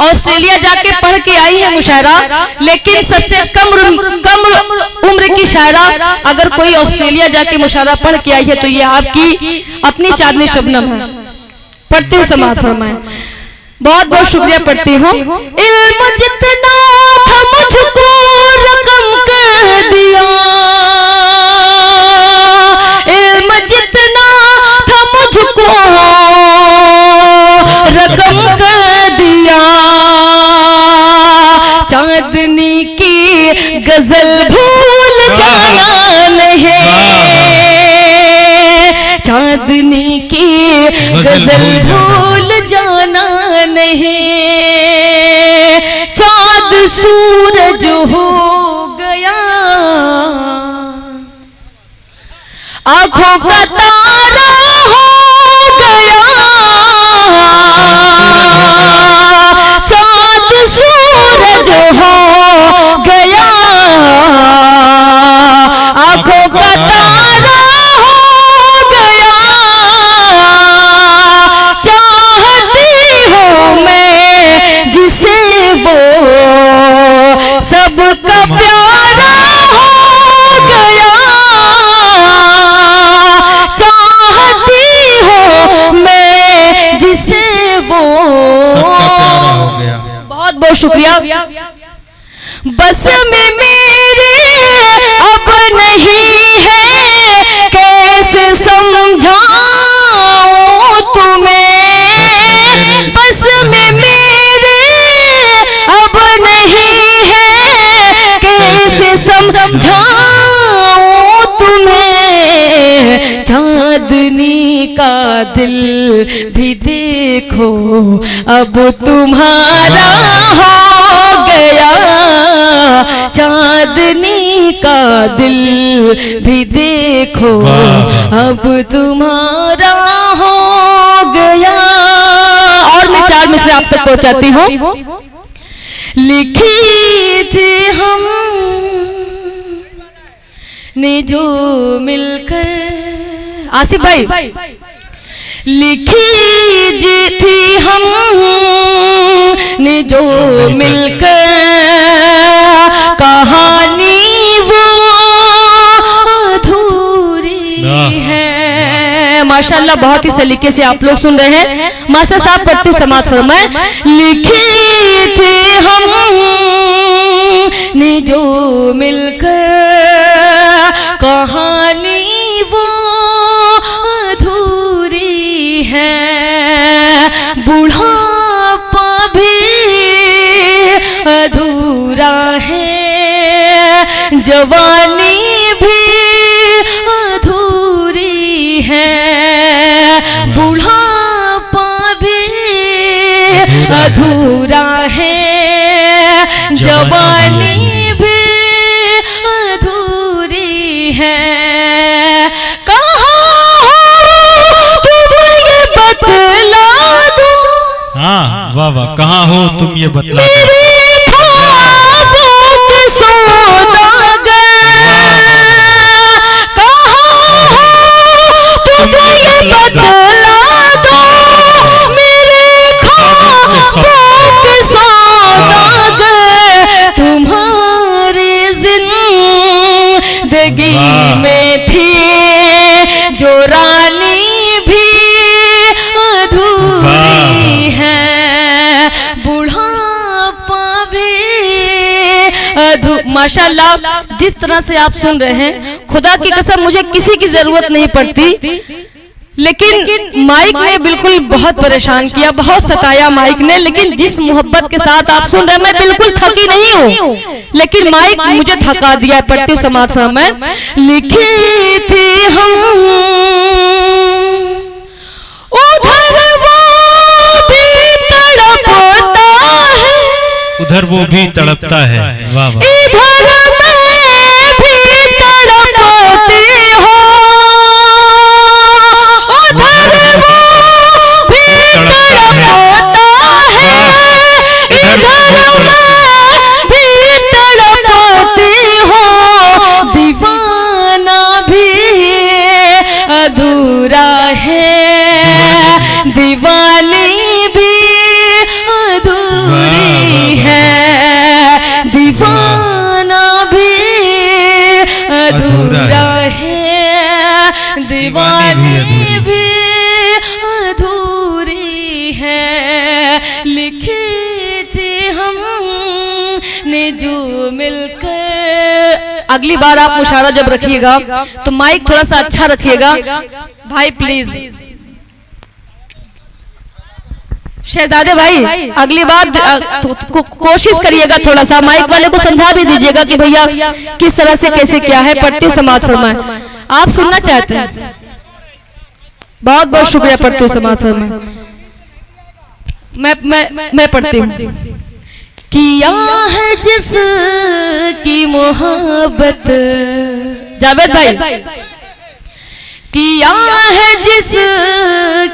ऑस्ट्रेलिया जाके पढ़ के आई है मुशायरा, लेकिन सबसे कम उम्र की शायरा अगर कोई ऑस्ट्रेलिया जाके मुशायरा पढ़ के आई है तो ये आपकी अपनी चांदनी शबनम है। पढ़ती हूँ, समाअत फरमाएं। बहुत बहुत शुक्रिया पढ़ती हूँ। इल्म जितना था मुझको रकम कर दिया, इल्म जितना था मुझको रकम कर दिया। चांदनी की गजल भूल जाना नहीं, चांदनी की गजल भूल जाना नहीं। चांद सूरज हो गया, आंखों का तारा हो गया। चांद सूरज हो गया, आंखों का तारा सबका प्यारा हो गया। चाहती हो मैं जिसे वो सबका प्यारा हो गया। बहुत बहुत शुक्रिया। बस में मेरे अब नहीं है, कैसे समझाऊं तुम्हें। बस में मेरे अब नहीं है, कैसे समझाऊं तुम्हें। चांदनी का दिल भी देखो अब तुम्हारा हो गया। चांदनी का दिल भी देखो अब तुम्हारा हो गया। और मैं चार मिसरे आप तक पहुंचाती हूँ। लिखी थी हम ने जो मिलकर, आसिफ भाई, लिखी थी हम ने जो मिलकर कहानी वो अधूरी है। माशाल्लाह बहुत ही सलीके से आप लोग सुन रहे हैं। मास्टर साहब पढ़ती हूँ समाज फरमाए। लिखी थी हम ने जो मिलकर कहानी वो अधूरी है, बुढ़ापा भी अधूरा है, जवानी भी अधूरी है, बुढ़ापा भी अधूरा है, जवानी भी अधूरी है।
हाँ वाह वाह, कहाँ हो तुम ये बतला दो।
तुम्हारी जिंदगी में थी जो रानी भी अधूरी है, बुढ़ापा भी माशाल्लाह जिस तरह से आप सुन रहे हैं, खुदा की कसम मुझे किसी की जरूरत नहीं पड़ती, लेकिन माइक ने बिल्कुल बहुत परेशान किया, बहुत सताया माइक ने। लेकिन जिस मोहब्बत के साथ आप सुन रहे हैं, मैं बिल्कुल थकी नहीं हूँ, लेकिन माइक मुझे थका दिया। पढ़ती हूँ समाज में। लिखी थी हम
उधर वो भी तड़पता है, वाह वाह,
इधर मैं भी तड़पती हूँ, उधर वो भी तड़पता है, इधर मैं भी तड़पती हूँ, दीवाना भी अधूरा है, दीवानी भी अधूरी है, दीवाना भी अधूरा है, दीवानी भी अधूरी है। लिखी थी हम ने जो मिलकर। अगली बार आप मुशारा जब रखिएगा तो माइक थोड़ा सा अच्छा रखिएगा भाई, प्लीज। शहजादे भाई अगली बार कोशिश करिएगा, थोड़ा सा माइक वाले को समझा भी दीजिएगा कि भैया किस तरह से कैसे क्या है। पढ़ती हूँ समाज फरमाए। आप सुनना चाहते हैं? बहुत बहुत शुक्रिया। पढ़ती हूँ समाज फरमाए। मैं पढ़ती हूँ। किया है जिस की मोहब्बत, जावेद भाई, किया है जिस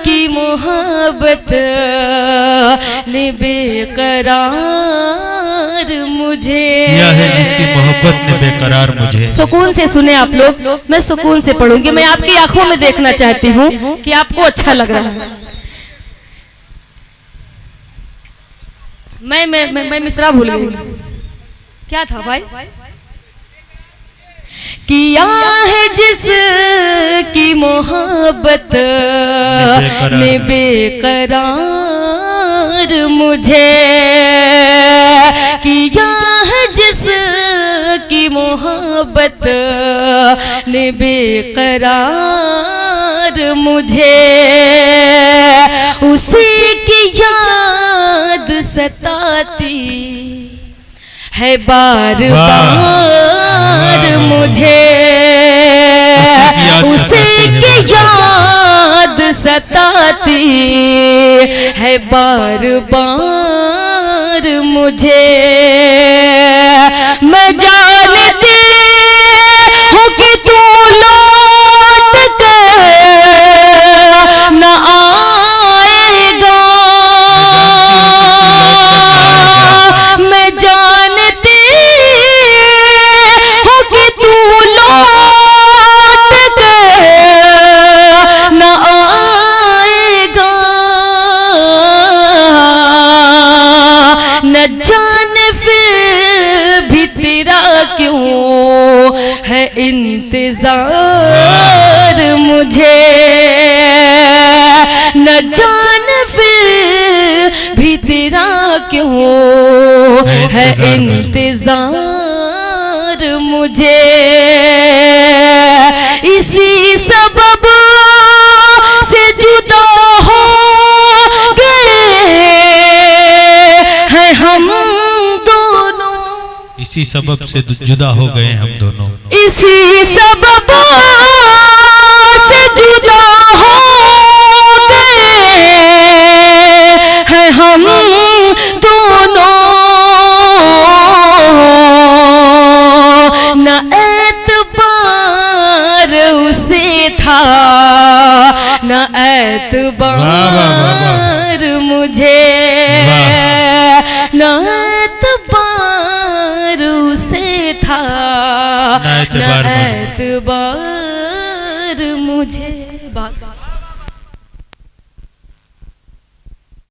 की मोहब्बत ने बेकरार मुझे,
किया है जिसकी मोहब्बत ने बेकरार मुझे।
सुकून से सुने आप लोग, मैं सुकून से पढ़ूंगी। मैं आपकी आंखों में देखना चाहती हूँ कि आपको अच्छा लग रहा है। मैं मिसरा भूल गई, क्या था भाई? किया है जिस की मोहब्बत ने बेकरार मुझे, किया है जिस की मोहब्बत ने बेकरार मुझे, उसी की याद सताती है बार बार मुझे, उसी की याद सताती है बार बार मुझे। मैं जानती हूँ कि तू लौट कर न आएगा, इंतजार मुझे, न जान फिर भी तेरा क्यों है इंतजार मुझे। इसी सबब से जुदा हो गए हैं हम दोनों,
इसी सबब से जुदा हो गए हम दोनों,
इसी सबब से जुदा हो गए हैं हम दोनों। न एतबार उसे था न एतबार मुझे, न एतबार उसे था न एतबार मुझे।